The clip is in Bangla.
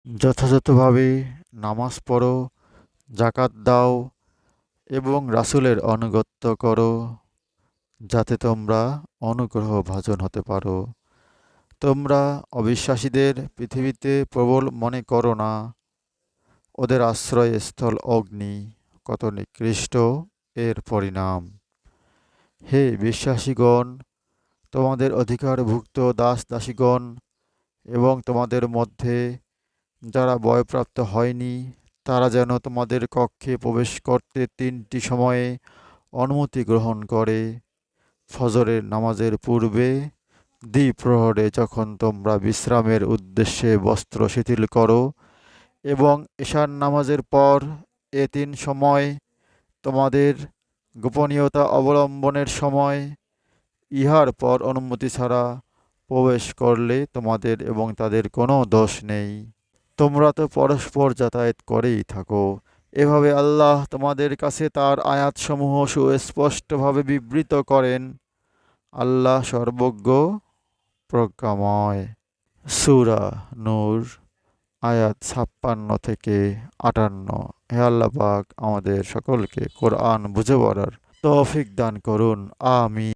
যথাযথভাবে নামাজ পড়ো, যাকাত দাও এবং রাসূলের আনুগত্য করো, যাতে তোমরা অনুগ্রহভাজন হতে পারো। তোমরা অবিশ্বাসীদের পৃথিবীতে প্রবল মনে করো না। ওদের আশ্রয়স্থল অগ্নি, কত নিকৃষ্ট এর পরিণাম। হে বিশ্বাসীগণ, তোমাদের অধিকারভুক্ত দাস-দাসীগণ এবং তোমাদের মধ্যে যারা বয়ঃপ্রাপ্ত হয়নি, তারা যেন তোমাদের কক্ষে প্রবেশ করতে ৩টি সময়ে অনুমতি গ্রহণ করে: ফজরের নামাজের পূর্বে, দ্বিপ্রহরে যখন তোমরা বিশ্রামের উদ্দেশ্যে বস্ত্র শিথিল করো, এবং এশার নামাজের পর। এ ৩ সময় তোমাদের গোপনীয়তা অবলম্বনের সময়। ইহার পর অনুমতি ছাড়া প্রবেশ করলে তোমাদের এবং তাদের কোনো দোষ নেই। তোমরা তো পরস্পর যাতায়াত করেই থাকো। এভাবে আল্লাহ তোমাদের কাছে তার আয়াতসমূহ সুস্পষ্টভাবে বিবৃত করেন। আল্লাহ সর্বজ্ঞ, প্রজ্ঞাময়। সূরা নূর, আয়াত ৫৬-৫৮। হে আল্লাহ পাক আমাদের সকলকে কোরআন বুঝে পড়ার তৌফিক দান করুন। আমিন।